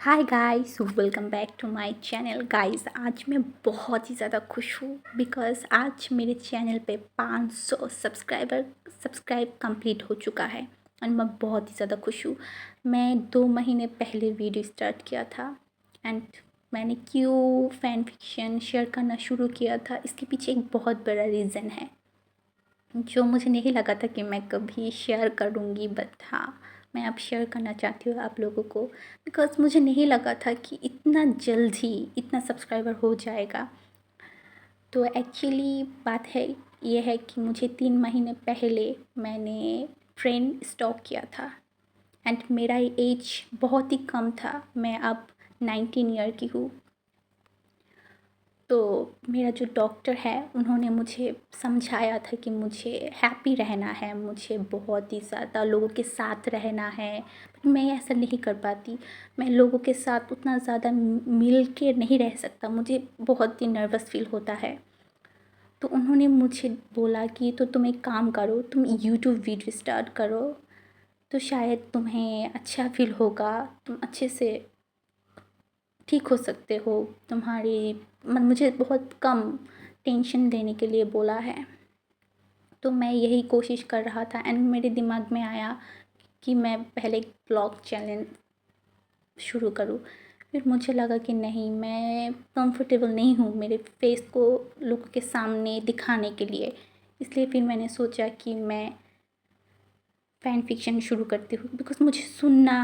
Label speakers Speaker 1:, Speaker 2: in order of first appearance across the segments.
Speaker 1: Hi guys, welcome back to my channel. Guys, आज मैं बहुत ही ज़्यादा खुश हूँ बिकॉज़ आज मेरे चैनल पे 500 सब्सक्राइब कंप्लीट हो चुका है और मैं बहुत ही ज़्यादा खुश हूँ। मैं 2 महीने पहले वीडियो स्टार्ट किया था एंड मैंने क्यों फ़ैन फिक्शन शेयर करना शुरू किया था, इसके पीछे एक बहुत बड़ा रीज़न है जो मुझे नहीं लगा था कि मैं कभी शेयर करूँगी, बट हाँ, मैं अब शेयर करना चाहती हूँ आप लोगों को बिकॉज़ मुझे नहीं लगा था कि इतना जल्द ही इतना सब्सक्राइबर हो जाएगा। तो एक्चुअली बात है ये है कि मुझे 3 महीने पहले मैंने ट्रेन स्टॉप किया था एंड मेरा एज बहुत ही कम था। मैं अब 19 ईयर की हूँ। तो मेरा जो डॉक्टर है उन्होंने मुझे समझाया था कि मुझे हैप्पी रहना है, मुझे बहुत ही ज़्यादा लोगों के साथ रहना है। पर मैं ऐसा नहीं कर पाती। मैं लोगों के साथ उतना ज़्यादा मिल के नहीं रह सकता, मुझे बहुत ही नर्वस फील होता है। तो उन्होंने मुझे बोला कि तो तुम एक काम करो, तुम यूट्यूब वीडियो स्टार्ट करो, तो शायद तुम्हें अच्छा फील होगा, तुम अच्छे से ठीक हो सकते हो। तुम्हारी मुझे बहुत कम टेंशन देने के लिए बोला है। तो मैं यही कोशिश कर रहा था एंड मेरे दिमाग में आया कि मैं पहले एक ब्लॉग चैनल शुरू करूँ। फिर मुझे लगा कि नहीं, मैं कंफर्टेबल नहीं हूँ मेरे फेस को लोगों के सामने दिखाने के लिए। इसलिए फिर मैंने सोचा कि मैं फ़ैन फ़िक्शन शुरू करती हूँ बिकॉज़ मुझे सुनना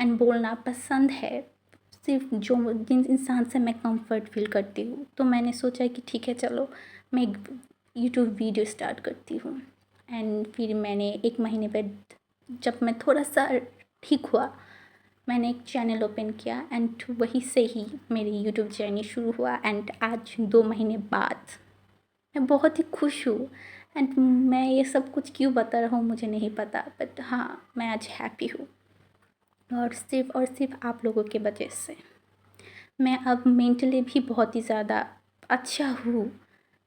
Speaker 1: एंड बोलना पसंद है, सिर्फ जो जिन इंसान से मैं कंफर्ट फील करती हूँ। तो मैंने सोचा कि ठीक है, चलो मैं एक यूट्यूब वीडियो स्टार्ट करती हूँ। एंड फिर मैंने 1 महीने बाद जब मैं थोड़ा सा ठीक हुआ, मैंने एक चैनल ओपन किया एंड वहीं से ही मेरी यूट्यूब जर्नी शुरू हुआ। एंड आज 2 महीने बाद मैं बहुत ही खुश हूँ एंड मैं ये सब कुछ क्यों बता रहा हूँ मुझे नहीं पता, बट हाँ, मैं आज हैप्पी हूँ और सिर्फ आप लोगों की वजह से। मैं अब मेंटली भी बहुत ही ज़्यादा अच्छा हूँ,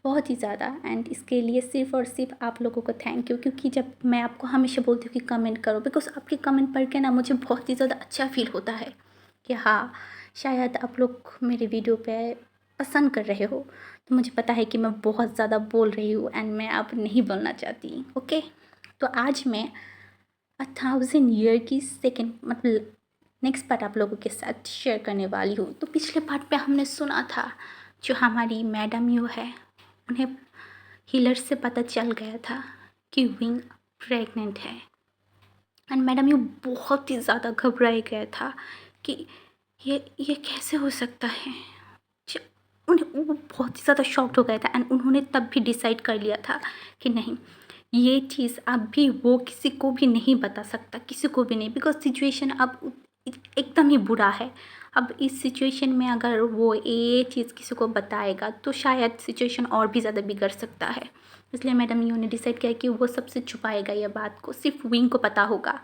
Speaker 1: बहुत ही ज़्यादा। एंड इसके लिए सिर्फ़ और सिर्फ आप लोगों को थैंक यू, क्योंकि जब मैं आपको हमेशा बोलती हूँ कि कमेंट करो, बिकॉज़ आपके कमेंट पढ़ के ना मुझे बहुत ही ज़्यादा अच्छा फ़ील होता है कि हाँ, शायद आप लोग मेरे वीडियो पे पसंद कर रहे हो। तो मुझे पता है कि मैं बहुत ज़्यादा बोल रही हूँ एंड मैं अब नहीं बोलना चाहती। ओके, तो आज मैं 1000 ईयर की सेकेंड मतलब नेक्स्ट पार्ट आप लोगों के साथ शेयर करने वाली हूँ। तो पिछले पार्ट पे हमने सुना था जो हमारी मैडम यू है, उन्हें हीलर से पता चल गया था कि विंग प्रेग्नेंट है एंड मैडम यू बहुत ही ज़्यादा घबराया गया था कि ये कैसे हो सकता है। ज- उन्हें वो बहुत ही ज़्यादा शॉक्ड हो गया था एंड उन्होंने तब भी डिसाइड कर लिया था कि नहीं, ये चीज़ अब भी वो किसी को भी नहीं बता सकता, किसी को भी नहीं, बिकॉज सिचुएशन अब एकदम ही बुरा है। अब इस सिचुएशन में अगर वो ये चीज़ किसी को बताएगा तो शायद सिचुएशन और भी ज़्यादा बिगड़ सकता है। इसलिए मैडम यू ने डिसाइड किया कि वो सबसे छुपाएगा, ये बात को सिर्फ विंग को पता होगा।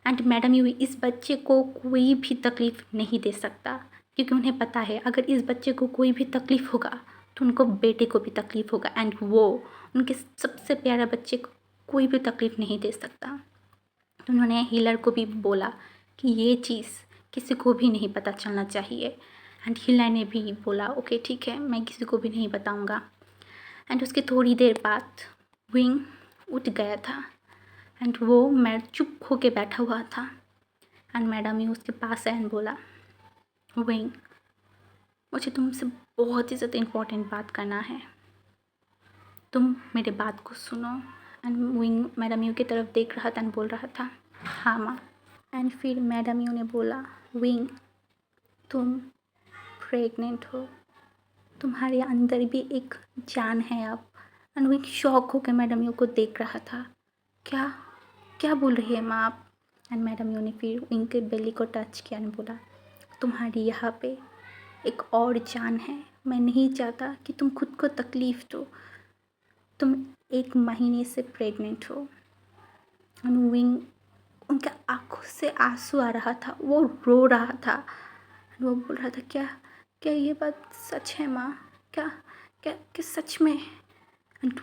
Speaker 1: एंड मैडम यू इस बच्चे को कोई भी तकलीफ़ नहीं दे सकता, क्योंकि उन्हें पता है अगर इस बच्चे को कोई भी तकलीफ़ होगा तो उनको बेटे को भी तकलीफ़ होगा एंड वो उनके सबसे प्यारा बच्चे को कोई भी तकलीफ़ नहीं दे सकता। तो उन्होंने हीलर को भी बोला कि ये चीज़ किसी को भी नहीं पता चलना चाहिए एंड हीलर ने भी बोला ओके ठीक है, मैं किसी को भी नहीं बताऊंगा। एंड उसके थोड़ी देर बाद विंग उठ गया था एंड वो मैं चुप होके बैठा हुआ था एंड मैडम ही उसके पास है एंड बोला, विंग, मुझे तुमसे बहुत ही ज़्यादा इम्पोर्टेंट बात करना है, तुम मेरे बात को सुनो। एंड विंग मैडम यू की तरफ देख रहा था एंड बोल रहा था हाँ माँ। एंड फिर मैडम यू ने बोला, विंग, तुम प्रेग्नेंट हो, तुम्हारे अंदर भी एक जान है अब। एंड विंग शॉक होकर मैडम यू को देख रहा था। क्या क्या बोल रही है माँ आप? एंड मैडम यू ने फिर विंग के बेली को टच किया एंड बोला, तुम्हारी यहाँ पे एक और जान है, मैं नहीं चाहता कि तुम खुद को तकलीफ़ दो, तुम 1 महीने से प्रेग्नेंट हो। एंड विंग, उनके आँखों से आंसू आ रहा था, वो रो रहा था। वो बोल रहा था क्या क्या ये बात सच है माँ? क्या क्या क्या सच में? एंड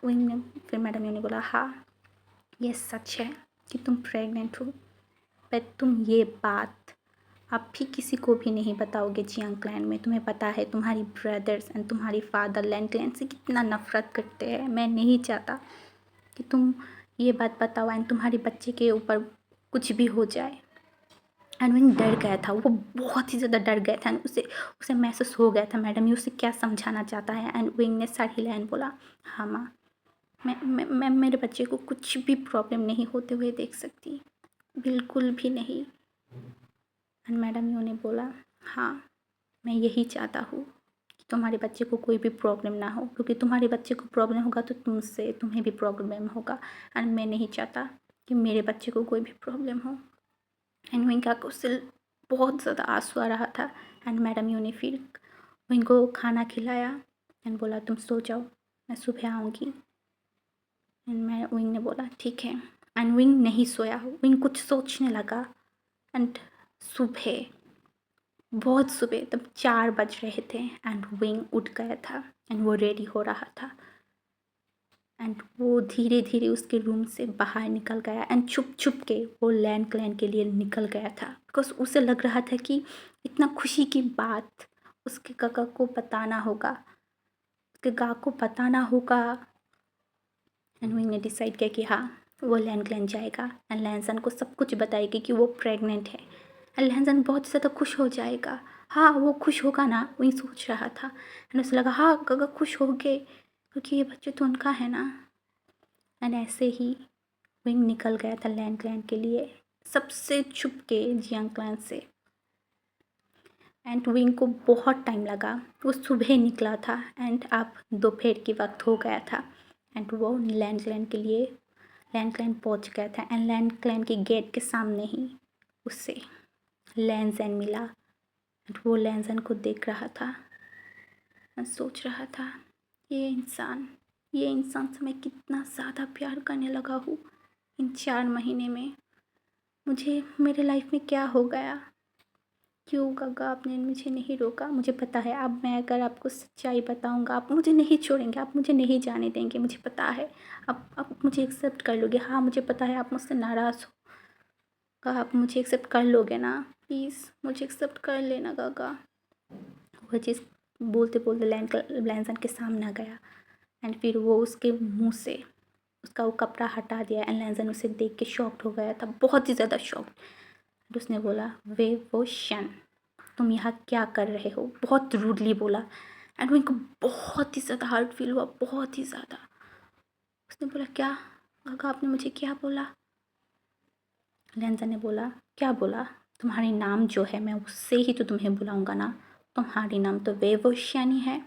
Speaker 1: विंग ने फिर मैडम ने बोला हाँ, ये सच है कि तुम प्रेग्नेंट हो, पर तुम ये बात आप भी किसी को भी नहीं बताओगे जियांग क्लैन में। तुम्हें पता है तुम्हारी ब्रदर्स एंड तुम्हारी फादर लैंग क्लैन से कितना नफरत करते हैं। मैं नहीं चाहता कि तुम ये बात बताओ एंड तुम्हारे बच्चे के ऊपर कुछ भी हो जाए। एंड विंग डर गया था, वो बहुत ही ज़्यादा डर गया था एंड उसे उसे महसूस हो गया था मैडम ये उसे क्या समझाना चाहता है। एंड विंग ने सारी लाइन बोला, हाँ माँ, मैं मेरे बच्चे को कुछ भी प्रॉब्लम नहीं होते हुए देख सकती, बिल्कुल भी नहीं। एंड मैडम यू ने बोला, हाँ मैं यही चाहता हूँ कि तुम्हारे बच्चे को कोई भी प्रॉब्लम ना हो, क्योंकि तुम्हारे बच्चे को प्रॉब्लम होगा तो तुम्हें भी प्रॉब्लम होगा। एंड मैं नहीं चाहता कि मेरे बच्चे को कोई भी प्रॉब्लम हो। एंड विंग का उससे बहुत ज़्यादा आंसू आ रहा था। एंड मैडम यू ने फिर विंग को खाना खिलाया एंड बोला तुम सो जाओ, मैं सुबह आऊँगी। एंड मैं विंग ने बोला ठीक है। एंड विंग नहीं सोया, विंग कुछ सोचने लगा। एंड सुबह, बहुत सुबह, तब 4 बज रहे थे एंड विंग उठ गया था एंड वो रेडी हो रहा था। एंड वो धीरे धीरे उसके रूम से बाहर निकल गया एंड छुप छुप के वो लैंड क्लैन के लिए निकल गया था, बिकॉज उसे लग रहा था कि इतना खुशी की बात उसके काका को बताना होगा, उसके गा को बताना होगा। एंड विंग ने डिसाइड किया कि हाँ वो लैंड क्लैन जाएगा एंड लैंसन को सब कुछ बताएगी कि वो प्रेग्नेंट है। एंड लैंसन बहुत ज़्यादा खुश हो जाएगा। हाँ वो खुश होगा ना, वही सोच रहा था। एंड उसे लगा हाँ काका खुश हो गए क्योंकि ये बच्चे तो उनका है ना। एंड ऐसे ही विंग निकल गया था लैंड क्लैन के लिए, सबसे छुप के जियांग क्लैन से। एंड विंग को बहुत टाइम लगा, वो सुबह निकला था एंड अब दोपहर के वक्त हो गया था। एंड वो लैंड क्लैन के लिए लैंड क्लैन पहुँच गया था। एंड लैंड क्लैन के गेट के सामने ही उससे लैंसन मिला। एंड वो लैंसन को देख रहा था और सोच रहा था ये इंसान से मैं कितना ज़्यादा प्यार करने लगा हूँ इन 4 महीने में। मुझे मेरे लाइफ में क्या हो गया, क्यों काका आपने मुझे नहीं रोका। मुझे पता है अब मैं अगर आपको सच्चाई बताऊंगा आप मुझे नहीं छोड़ेंगे, आप मुझे नहीं जाने देंगे, मुझे पता है। अब मुझे एक्सेप्ट कर लोगे। हाँ मुझे पता है आप मुझसे नाराज़ हो, काका आप मुझे एक्सेप्ट कर लोगे ना, प्लीज़ मुझे एक्सेप्ट कर लेना काका। वह चीज़ बोलते बोलते लैंसन के सामने आ गया। एंड फिर वो उसके मुंह से उसका वो कपड़ा हटा दिया। एंड लैंसन उसे देख के शॉक्ड हो गया था, बहुत ही ज़्यादा शॉक्ड। उसने बोला वे वो शन, तुम यहाँ क्या कर रहे हो, बहुत रूडली बोला। एंड उनको बहुत ही ज़्यादा हार्ट फील हुआ, बहुत ही ज़्यादा। उसने बोला क्या काका आपने मुझे क्या बोला। लैंसन ने बोला क्या बोला, तुम्हारी नाम जो है मैं उससे ही तो तुम्हें बुलाऊंगा ना, तुम्हारी नाम तो वेवोशियानी है।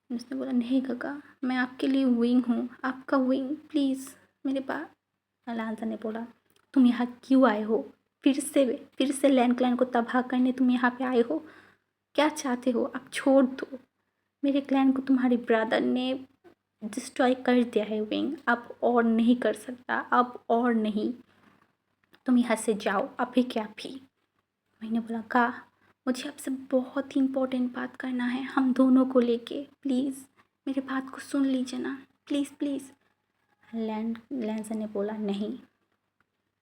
Speaker 1: उसने बोला नहीं काका मैं आपके लिए विंग हूँ, आपका विंग, प्लीज़ मेरे पास। लैंसन ने बोला तुम यहाँ क्यों आए हो, फिर से लैंड क्लैन को तबाह करने तुम यहाँ पे आए हो, क्या चाहते हो, आप छोड़ दो मेरे क्लैन को। तुम्हारे ब्रदर ने डिस्ट्रॉय कर दिया है विंग, अब और नहीं कर सकता, अब और नहीं, तुम यहाँ से जाओ अभी के अभी। मैंने बोला का मुझे आपसे बहुत ही इम्पोर्टेंट बात करना है हम दोनों को लेके, प्लीज़ मेरे बात को सुन लीजिए ना, प्लीज़ प्लीज़। लैंसन ने बोला नहीं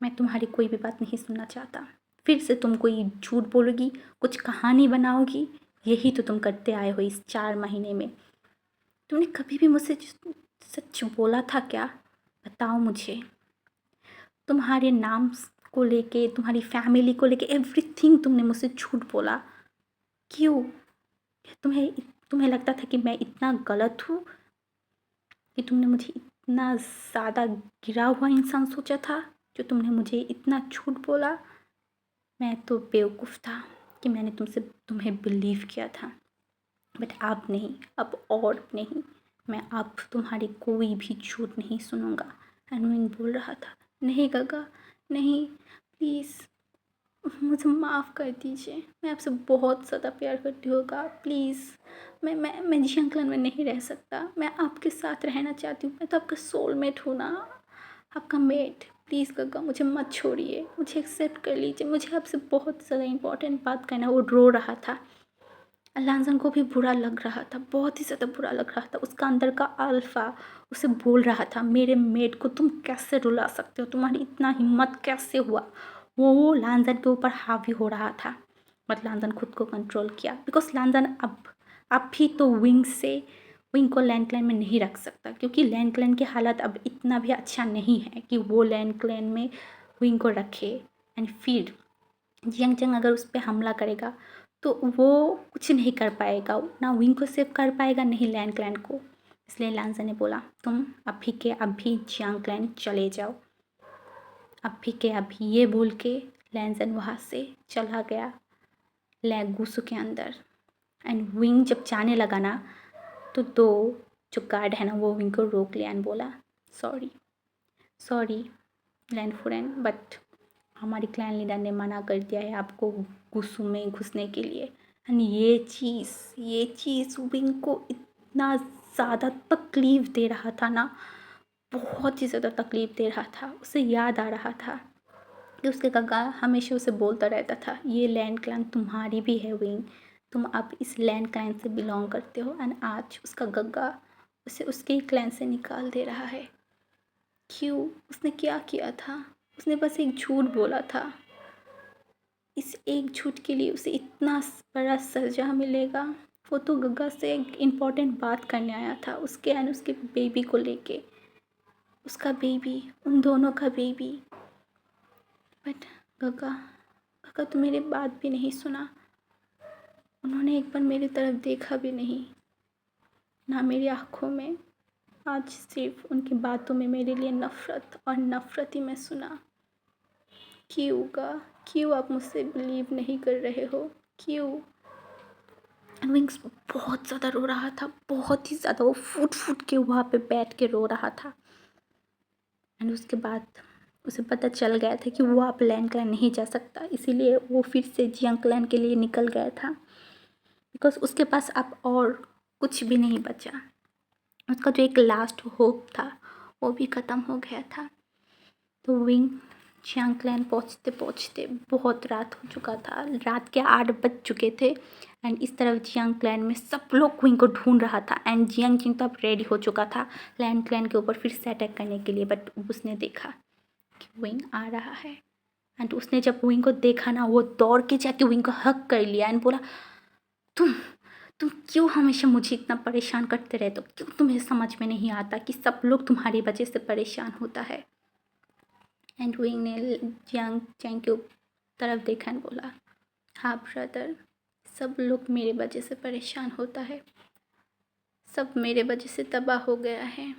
Speaker 1: मैं तुम्हारी कोई भी बात नहीं सुनना चाहता, फिर से तुम कोई झूठ बोलोगी, कुछ कहानी बनाओगी, यही तो तुम करते आए हो इस 4 महीने में। तुमने कभी भी मुझसे सच बोला था क्या, बताओ मुझे। तुम्हारे नाम को लेके, तुम्हारी फैमिली को लेके, एवरीथिंग तुमने मुझसे झूठ बोला, क्यों। तुम्हें तुम्हें लगता था कि मैं इतना गलत हूँ कि तुमने मुझे इतना ज़्यादा गिरा हुआ इंसान सोचा था जो तुमने मुझे इतना झूठ बोला। मैं तो बेवकूफ़ था कि मैंने तुम्हें बिलीव किया था, बट अब नहीं, अब और नहीं, मैं अब तुम्हारी कोई भी झूठ नहीं सुनूंगा। एनविन बोल रहा था नहीं काका नहीं, प्लीज़ मुझे माफ़ कर दीजिए, मैं आपसे बहुत ज़्यादा प्यार करती हूँ काका, प्लीज़ मैं जी अंकलन में नहीं रह सकता, मैं आपके साथ रहना चाहती हूँ, मैं तो आपका सोलमेट हूँ ना, आपका मेट, प्लीज़ काका मुझे मत छोड़िए, मुझे एक्सेप्ट कर लीजिए, मुझे आपसे बहुत ज़्यादा इंपॉर्टेंट बात करना। वो रो रहा था। लैंसन को भी बुरा लग रहा था, बहुत ही ज़्यादा बुरा लग रहा था। उसका अंदर का अल्फा उसे बोल रहा था मेरे मेड को तुम कैसे रुला सकते हो, तुम्हारी इतना हिम्मत कैसे हुआ। वो लांजन के ऊपर हावी हो रहा था, बट लांजन खुद को कंट्रोल किया बिकॉज लांजन अब भी तो विंग को लैंड क्लैन में नहीं रख सकता, क्योंकि लैंड क्लैन की हालत अब इतना भी अच्छा नहीं है कि वो लैंड क्लैन में विंग को रखे। एंड फिर जियांग चंग अगर उस पर हमला करेगा तो वो कुछ नहीं कर पाएगा, ना विंग को सेव कर पाएगा नहीं लैंड क्लैन को। इसलिए लांजन ने बोला तुम अभी के अभी जियांग क्लैन चले जाओ। अभी के अभी ये बोल के लैंजन वहाँ से चला गया गुसू के अंदर। एंड विंग जब जाने लगा ना तो दो जो गार्ड है ना वो विंग को रोक लिया एंड बोला सॉरी लैंड फुरेन, बट हमारी क्लैन लीडर ने मना कर दिया है आपको गुस्सू में घुसने के लिए। एंड ये चीज़ विंग को इतना ज़्यादा तकलीफ़ दे रहा था ना, बहुत ही ज़्यादा तकलीफ़ दे रहा था। उसे याद आ रहा था कि उसके काका हमेशा उसे बोलता रहता था ये लैंड क्लैन तुम्हारी भी है विंग, तुम अब इस लैंड क्लैन से बिलोंग करते हो। एंड आज उसका गग्गा उसे उसके ही क्लैन से निकाल दे रहा है। क्यों? उसने क्या किया था? उसने बस एक झूठ बोला था। इस एक झूठ के लिए उसे इतना बड़ा सज़ा मिलेगा। वो तो गग्गा से एक इम्पॉर्टेंट बात करने आया था, उसके एंड उसके बेबी को लेके, उसका बेबी, उन दोनों का बेबी। बट गग्गा तो मेरी बात भी नहीं सुना। उन्होंने एक बार मेरी तरफ देखा भी नहीं, ना मेरी आँखों में। आज सिर्फ उनकी बातों में मेरे लिए नफ़रत और नफ़रत ही मैं सुना। क्यों आप मुझसे बिलीव नहीं कर रहे हो? क्यों? विंग्स बहुत ज़्यादा रो रहा था, बहुत ही ज़्यादा। वो फूट फूट के वहाँ पे बैठ के रो रहा था। एंड उसके बाद उसे पता चल गया था कि वो आप लैंड क्लैन नहीं जा सकता, इसीलिए वो फिर से जियांग क्लैन के लिए निकल गया था। बिकॉज उसके पास अब और कुछ भी नहीं बचा। उसका जो एक लास्ट होप था वो भी ख़त्म हो गया था। तो विंग जियांग क्लैन पहुँचते पहुँचते बहुत रात हो चुका था, रात के 8 बज चुके थे। एंड इस तरफ जियांग क्लैन में सब लोग विंग को ढूंढ रहा था। एंड जियांग जिंग तो अब रेडी हो चुका था लैंड क्लैन के ऊपर फिर से अटैक करने के लिए। बट उसने देखा कि विंग आ रहा है। एंड उसने जब विंग को देखा ना, वो दौड़ के जाके विंग को हक कर लिया एंड बोला तुम तुम क्यों हमेशा मुझे इतना परेशान करते रहते हो? क्यों तुम्हें समझ में नहीं आता कि सब लोग तुम्हारी वजह से परेशान होता है? एंड विंग ने जियांग चैंग के तरफ देखा एंड बोला हाँ ब्रदर, सब लोग मेरे वजह से परेशान होता है, सब मेरे वजह से तबाह हो गया है।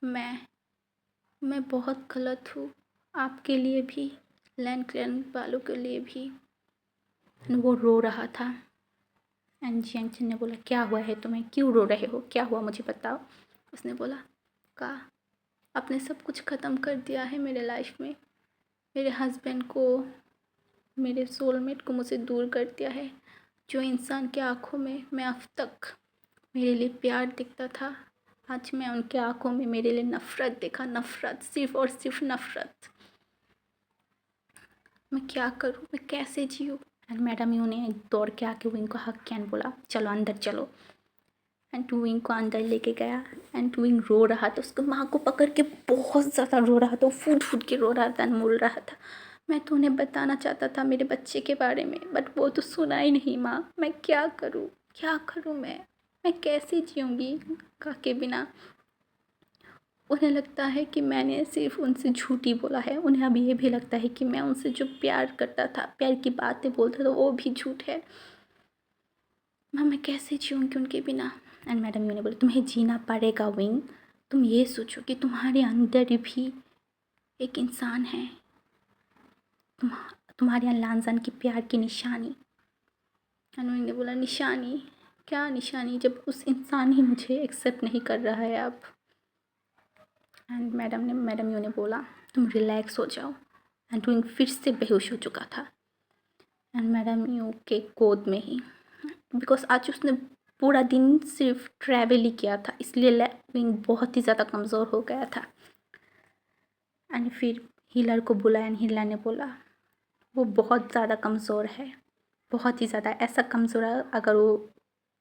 Speaker 1: मैं बहुत गलत हूँ, आपके लिए भी, लैंड क्लैन वालों के लिए भी। वो रो रहा था। एंड जियांग चैन ने बोला क्या हुआ है तुम्हें, क्यों रो रहे हो, क्या हुआ मुझे बताओ। उसने बोला कहा आपने सब कुछ ख़त्म कर दिया है मेरे लाइफ में, मेरे हस्बैंड को, मेरे सोलमेट को मुझसे दूर कर दिया है। जो इंसान के आँखों में मैं अब तक मेरे लिए प्यार दिखता था, आज मैं उनके आँखों में मेरे लिए नफ़रत देखा, नफ़रत, सिर्फ़ और सिर्फ नफ़रत। मैं क्या करूँ, मैं कैसे जीऊँ? एंड मैडम यू ने दौड़ के आके विंग को हक किया एंड बोला चलो अंदर चलो। एंड विंग को अंदर लेके गया। एंड विंग रो रहा था, उसको माँ को पकड़ के बहुत ज़्यादा रो रहा था, वो फूट फूट के रो रहा था, बोल रहा था मैं तो उन्हें बताना चाहता था मेरे बच्चे के बारे में, बट वो तो सुना ही नहीं माँ, मैं क्या करूँ मैं कैसे जीऊँगी का के बिना। उन्हें लगता है कि मैंने सिर्फ उनसे झूठ ही बोला है, उन्हें अब ये भी लगता है कि मैं उनसे जो प्यार करता था, प्यार की बातें बोलता था, वो भी झूठ है। माँ मैं कैसे जीऊँगी उनके बिना। एंड मैडम यू ने बोला तुम्हें जीना पड़ेगा विंग, तुम ये सोचो कि तुम्हारे अंदर भी एक इंसान है, तुम तुम्हारे यहाँ लांजन की प्यार की निशानी। एंड विंग ने बोला निशानी? क्या निशानी, जब उस इंसान ही मुझे एक्सेप्ट नहीं कर रहा है अब। एंड मैडम यू ने बोला तुम रिलैक्स हो जाओ। एंड विंग फिर से बेहोश हो चुका था एंड मैडम यू के गोद में ही, बिकॉज आज उसने पूरा दिन सिर्फ ट्रैवल ही किया था, इसलिए विंग बहुत ही ज़्यादा कमज़ोर हो गया था। एंड फिर हीलर को बुलाया एंड हीलर ने बोला वो बहुत ज़्यादा कमज़ोर है, बहुत ही ज़्यादा, ऐसा कमज़ोर है अगर वो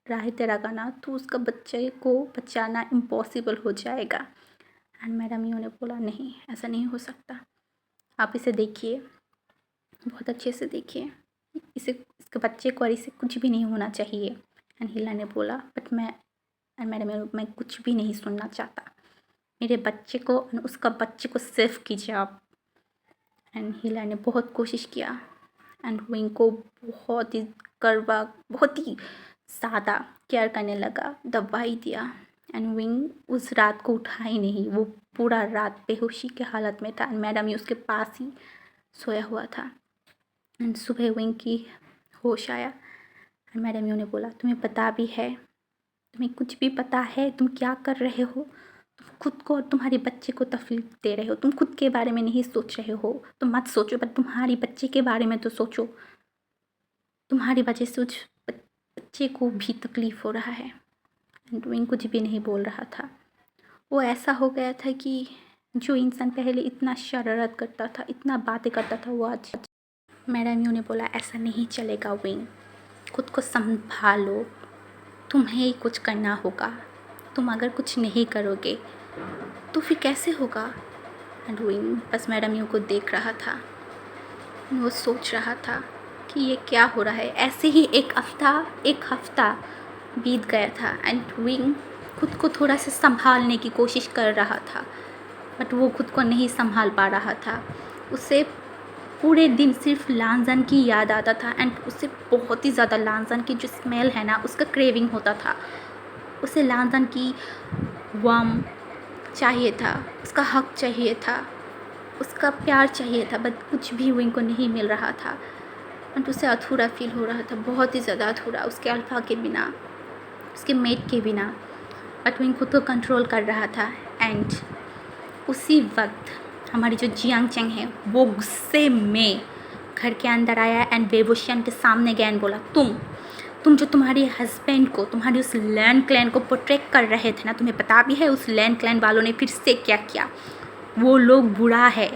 Speaker 1: रहते रहेगा ना तो उसका बच्चे को बचाना इम्पॉसिबल हो जाएगा। एंड मैडम यू ने बोला नहीं ऐसा नहीं हो सकता, आप इसे देखिए, बहुत अच्छे से देखिए, इसे इसके बच्चे को और इसे कुछ भी नहीं होना चाहिए। एंड हीला ने बोला बट मैं कुछ भी नहीं सुनना चाहता, मेरे बच्चे को उसका बच्चे को सेव कीजिए आप। एंड हीला ने बहुत कोशिश किया एंड विंग को बहुत ही करवा बहुत ही ज़्यादा केयर करने लगा, दवाई दिया। एंड विंग उस रात को उठा ही नहीं, वो पूरा रात बेहोशी के हालत में था। एंड मैडम ये उसके पास ही सोया हुआ था। एंड सुबह विंग की होश आया एंड मैडम यू ने बोला तुम्हें पता भी है, तुम्हें कुछ भी पता है तुम क्या कर रहे हो? तुम खुद को और तुम्हारे बच्चे को तकलीफ दे रहे हो। तुम खुद के बारे में नहीं सोच रहे हो, तुम मत सोचो, पर तुम्हारी बच्चे के बारे में तो सोचो। तुम्हारी वजह से उस बच्चे को भी तकलीफ़ हो रहा है। एंड विंग कुछ भी नहीं बोल रहा था। वो ऐसा हो गया था कि जो इंसान पहले इतना शरारत करता था, इतना बातें करता था, वो आज। मैडम यू ने बोला ऐसा नहीं चलेगा विंग, खुद को संभालो, तुम्हें ही कुछ करना होगा। तुम अगर कुछ नहीं करोगे तो फिर कैसे होगा? एंड विंग बस मैडम यू को देख रहा था। वो सोच रहा था कि ये क्या हो रहा है। ऐसे ही एक हफ्ता बीत गया था एंड विंग खुद को थोड़ा सा संभालने की कोशिश कर रहा था, बट वो खुद को नहीं संभाल पा रहा था। उसे पूरे दिन सिर्फ लांजन की याद आता था एंड उसे बहुत ही ज़्यादा लांजन की जो स्मेल है ना, उसका क्रेविंग होता था। उसे लांजन की वार्म चाहिए था, उसका हक चाहिए था, उसका प्यार चाहिए था, बट कुछ भी विंग को नहीं मिल रहा था। एंड उसे अधूरा फील हो रहा था, बहुत ही ज़्यादा अधूरा, उसके अल्फा के बिना, उसके मेट के बिना। बट विंग खुद को कंट्रोल कर रहा था। एंड उसी वक्त हमारी जो जियांग चेंग है वो गुस्से में घर के अंदर आया एंड बेबोशियन के सामने गया एंड बोला तुम जो तुम्हारे हस्बैंड को, तुम्हारी उस लैंड क्लैन को प्रोटेक्ट कर रहे थे ना, तुम्हें पता भी है उस लैंड क्लैन वालों ने फिर से क्या किया? वो लोग बुरा है,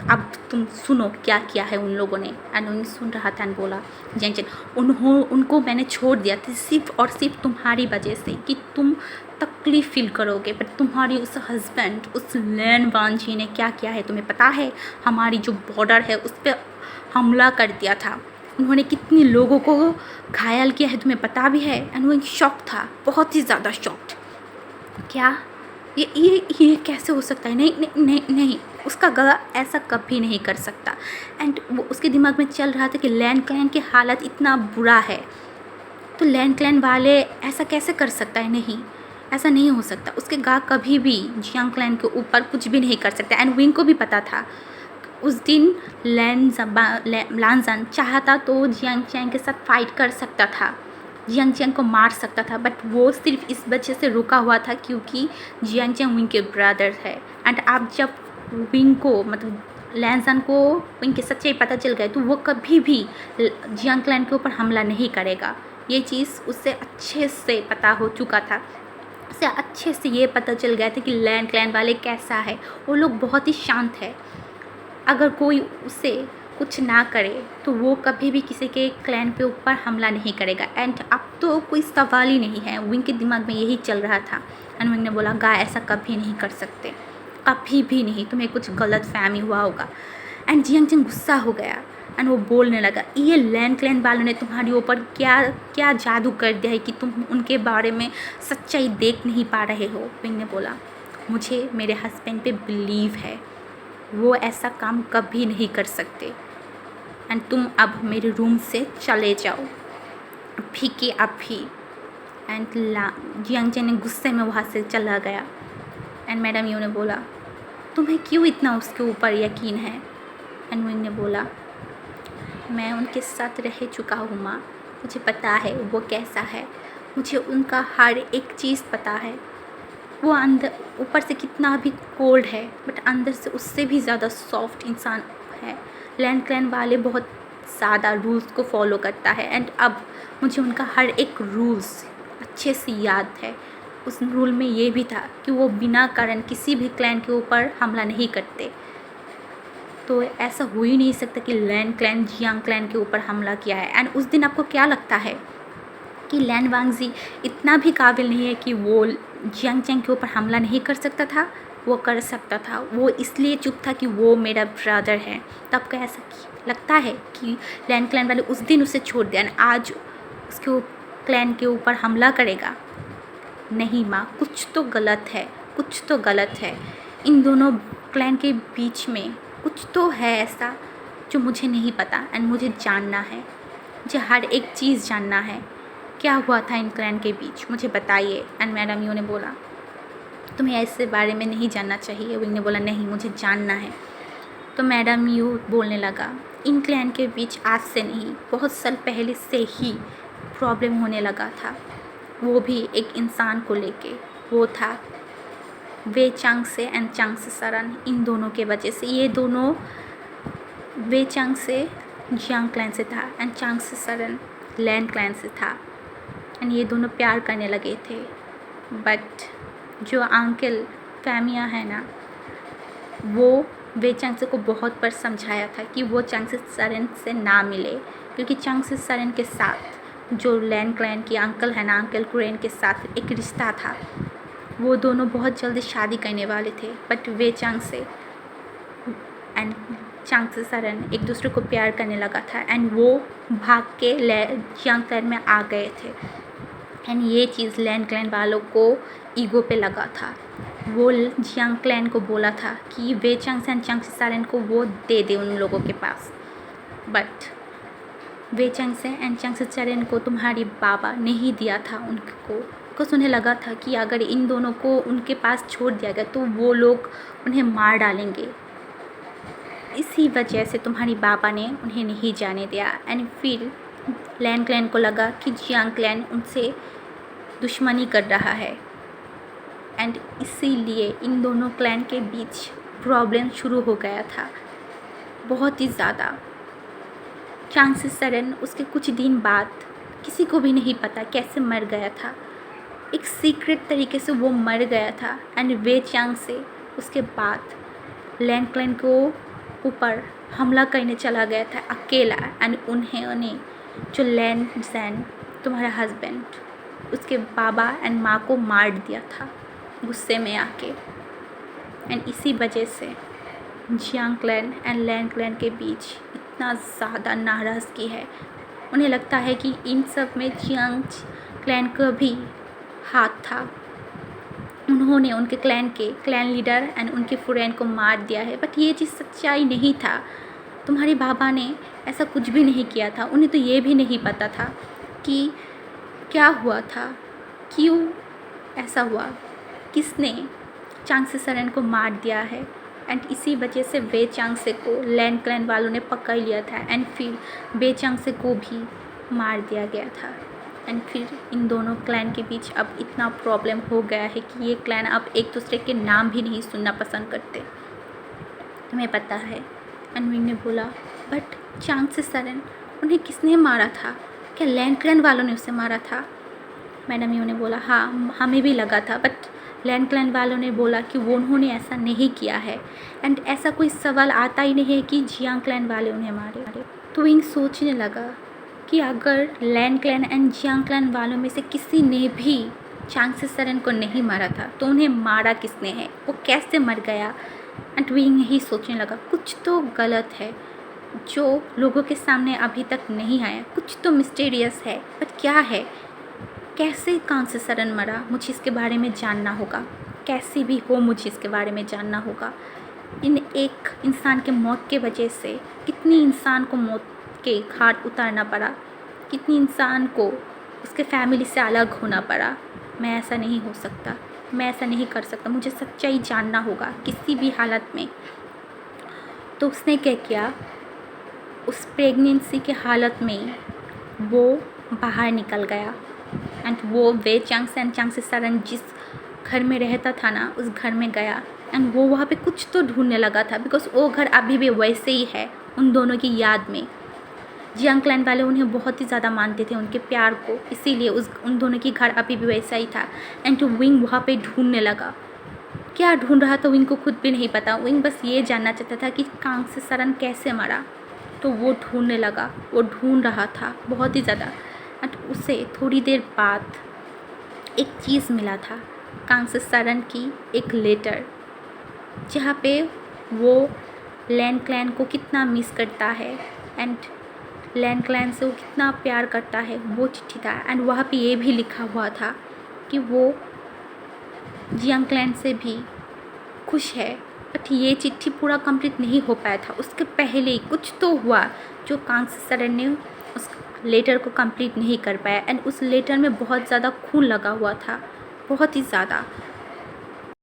Speaker 1: अब तुम सुनो क्या किया है उन लोगों ने। एंड उन्हें सुन रहा था एंड बोला जेंचन उनको मैंने छोड़ दिया था सिर्फ और सिर्फ तुम्हारी वजह से कि तुम तकलीफ़ फील करोगे, पर तुम्हारी उस हस्बैंड उस लैन वान जी ने क्या किया है तुम्हें पता है? हमारी जो बॉर्डर है उस पर हमला कर दिया था, उन्होंने कितने लोगों को घायल किया है तुम्हें पता भी है? एंड वो शॉक था, बहुत ही ज़्यादा शॉक्ड। क्या ये कैसे हो सकता है? नहीं नहीं नहीं नहीं, उसका गला ऐसा कभी नहीं कर सकता। एंड वो उसके दिमाग में चल रहा था कि लैंड क्लैन की हालत इतना बुरा है तो लैंड क्लैन वाले ऐसा कैसे कर सकता है? नहीं, ऐसा नहीं हो सकता। उसके गा कभी भी जियांग क्लैन के ऊपर कुछ भी नहीं कर सकता। एंड विंग को भी पता था उस दिन लांजन चाहता तो जियांग चैंग के साथ फाइट कर सकता था, जियांग चैंग को मार सकता था, बट वो सिर्फ इस वजह से रुका हुआ था क्योंकि जियांग चैंग विंग के ब्रदर है। एंड अब जब विंग को मतलब लांजन को विंग की सच्चाई पता चल गई तो वो कभी भी जियांग क्लैन के ऊपर हमला नहीं करेगा। ये चीज़ उससे अच्छे से पता हो चुका था। उसे अच्छे से ये पता चल गया था कि लैंड क्लैन वाले कैसा है, वो लोग बहुत ही शांत है। अगर कोई उसे कुछ ना करे तो वो कभी भी किसी के क्लैन पे ऊपर हमला नहीं करेगा। एंड अब तो कोई सवाल ही नहीं है, विंग के दिमाग में यही चल रहा था। एंड विंग ने बोला गा ऐसा कभी नहीं कर सकते, कभी भी नहीं, तुम्हें कुछ गलत फहमी हुआ होगा। एंड जियांग चेंग गुस्सा हो गया एंड वो बोलने लगा ये लैंड क्लैन वालों ने तुम्हारे ऊपर क्या क्या जादू कर दिया है कि तुम उनके बारे में सच्चाई देख नहीं पा रहे हो? विंग ने बोला मुझे मेरे हस्बैंड पे बिलीव है, वो ऐसा काम कभी नहीं कर सकते। एंड तुम अब मेरे रूम से चले जाओ अभी के अभी। एंड जियांग चेंग ने गुस्से में वहाँ से चला गया। एंड मैडम यू ने बोला तुम्हें क्यों इतना उसके ऊपर यकीन है? एंड विंग ने बोला मैं उनके साथ रह चुका हूँ माँ, मुझे पता है वो कैसा है, मुझे उनका हर एक चीज़ पता है। वो अंदर ऊपर से कितना भी कोल्ड है बट अंदर से उससे भी ज़्यादा सॉफ्ट इंसान है। लैंड क्लैन वाले बहुत ज़्यादा रूल्स को फॉलो करता है एंड अब मुझे उनका हर एक रूल्स अच्छे से याद है। उस रूल में ये भी था कि वो बिना कारण किसी भी क्लैन के ऊपर हमला नहीं करते। तो ऐसा हो ही नहीं सकता कि लैंड क्लैन जियांग क्लैन के ऊपर हमला किया है। एंड उस दिन आपको क्या लगता है कि लैंड वांगजी इतना भी काबिल नहीं है कि वो जियांग चेंग के ऊपर हमला नहीं कर सकता था? वो कर सकता था, वो इसलिए चुप था कि वो मेरा ब्रदर है। तब कैसा लगता है कि लैन क्लैन वाले उस दिन उसे छोड़ दिया, आज उसके क्लैन के ऊपर हमला करेगा। नहीं माँ, कुछ तो गलत है, कुछ तो गलत है। इन दोनों क्लैन के बीच में कुछ तो है ऐसा जो मुझे नहीं पता एंड मुझे जानना है। मुझे हर एक चीज़ जानना है। क्या हुआ था इन क्लैन के बीच, मुझे बताइए। एंड मैडम यू ने बोला तुम्हें ऐसे बारे में नहीं जानना चाहिए। विंग ने बोला नहीं, मुझे जानना है। तो मैडम यू बोलने लगा इन क्लैन के बीच आज से नहीं, बहुत साल पहले से ही प्रॉब्लम होने लगा था, वो भी एक इंसान को लेके। वो था वे चांगसे एंड चांगसे सरन। इन दोनों के वजह से, ये दोनों वे चांग से जियांग क्लैन से था एंड चांगसे सरन लैन क्लैन से था। एंड ये दोनों प्यार करने लगे थे। बट जो अंकल फैमिया है ना, वो वे चांगसे को बहुत बार समझाया था कि वो चांगसे सरन से ना मिले, क्योंकि चांगसे सरन के साथ जो लैन क्लैन की अंकल है ना, अंकल कुरेन के साथ एक रिश्ता था। वो दोनों बहुत जल्दी शादी करने वाले थे। बट वे चांगसे एंड चांगसे सरन एक दूसरे को प्यार करने लगा था एंड वो भाग के जियांग क्लैन में आ गए थे। एंड ये चीज़ लैन क्लैन वालों को ईगो पे लगा था। वो जियांग क्लैन को बोला था कि वे चांगसे एंड चांगसे सरन को वो दे दे उन लोगों के पास। बट वे चांगसे एंड चांगसे सरन को तुम्हारी बाबा नहीं दिया था उनको, बिकॉज उन्हें लगा था कि अगर इन दोनों को उनके पास छोड़ दिया गया तो वो लोग उन्हें मार डालेंगे। इसी वजह से तुम्हारी बाबा ने उन्हें नहीं जाने दिया। एंड फिर लैन क्लैन को लगा कि जियांग क्लैन उनसे दुश्मनी कर रहा है एंड इसीलिए इन दोनों क्लैन के बीच प्रॉब्लम शुरू हो गया था, बहुत ही ज़्यादा। चांगसे सरन उसके कुछ दिन बाद, किसी को भी नहीं पता कैसे मर गया था, एक सीक्रेट तरीके से वो मर गया था। एंड वे चांग से उसके बाद लैन क्लैन को ऊपर हमला करने चला गया था अकेला। एंड उन्हें जो लैन जैन तुम्हारा हस्बैंड, उसके बाबा एंड माँ को मार दिया था गुस्से में आके। एंड इसी वजह से Jiang clan and Lan clan के बीच इतना ज़्यादा नाराज़गी है। उन्हें लगता है कि इन सब में जियांग क्लैन का भी हाथ था। उन्होंने उनके क्लैन लीडर एंड उनके फ्रेंड को मार दिया है। बट ये चीज़ सच्चाई नहीं था। तुम्हारे बाबा ने ऐसा कुछ भी नहीं किया था। उन्हें तो ये भी नहीं पता था कि क्या हुआ था, क्यों ऐसा हुआ, किसने चांगसे सरन को मार दिया है। एंड इसी वजह से वे चांगसे को लैन क्लैन वालों ने पकड़ लिया था एंड फिर वे चांगसे को भी मार दिया गया था। एंड फिर इन दोनों क्लैन के बीच अब इतना प्रॉब्लम हो गया है कि ये क्लैन अब एक दूसरे के नाम भी नहीं सुनना पसंद करते, तुम्हें पता है। एंड विंग ने बोला बट चांगसे सरन, उन्हें किसने मारा था? क्या लैन क्लैन वालों ने उसे मारा था? मैडम यू ने बोला हाँ, हमें भी लगा था। बट लैन क्लैन वालों ने बोला कि वो उन्होंने ऐसा नहीं किया है एंड ऐसा कोई सवाल आता ही नहीं है कि जियांग क्लैन वाले उन्हें मारे। तो विंग सोचने लगा कि अगर लैन क्लैन एंड जियांग क्लैन वालों में से किसी ने भी चांगसे सरन को नहीं मारा था तो उन्हें मारा किसने है, वो कैसे मर गया। एंड विंग यही सोचने लगा कुछ तो गलत है जो लोगों के सामने अभी तक नहीं आया, कुछ तो मिस्टीरियस है। बट क्या है, कैसे चांगसे सरन मरा, मुझे इसके बारे में जानना होगा। कैसे भी हो मुझे इसके बारे में जानना होगा। इन एक इंसान के मौत के वजह से कितनी इंसान को मौत के घाट उतारना पड़ा, कितनी इंसान को उसके फैमिली से अलग होना पड़ा। मैं ऐसा नहीं हो सकता, मैं ऐसा नहीं कर सकता, मुझे सच्चाई जानना होगा किसी भी हालत में। तो उसने क्या किया, उस प्रेगनेंसी के हालत में वो बाहर निकल गया एंड वो वे चांगसे एंड चांगसे सरन जिस घर में रहता था ना, उस घर में गया एंड वो वहाँ पे कुछ तो ढूंढने लगा था, बिकॉज वो घर अभी भी वैसे ही है उन दोनों की याद में। जियांग क्लैन वाले उन्हें बहुत ही ज़्यादा मानते थे, उनके प्यार को, इसीलिए उन दोनों की घर अभी भी वैसा ही था। एंड विंग वहाँ पे ढूंढने लगा। क्या ढूंढ रहा था विंग को खुद भी नहीं पता। विंग बस ये जानना चाहता था कि चांगसे सरन कैसे मरा। तो वो ढूंढने लगा, वो ढूंढ रहा था बहुत ही ज़्यादा। एंड उसे थोड़ी देर बाद एक चीज़ मिला था, चांगसे सरन की एक लेटर, जहाँ पे वो लैन क्लैन को कितना मिस करता है एंड लैन क्लैन से वो कितना प्यार करता है, वो चिट्ठी था। एंड वहाँ पे ये भी लिखा हुआ था कि वो जियांग क्लैन से भी खुश है। बट ये चिट्ठी पूरा कंप्लीट नहीं हो पाया था, उसके पहले ही कुछ तो हुआ जो कांग्स सरन ने उस लेटर को कंप्लीट नहीं कर पाया। एंड उस लेटर में बहुत ज़्यादा खून लगा हुआ था, बहुत ही ज़्यादा।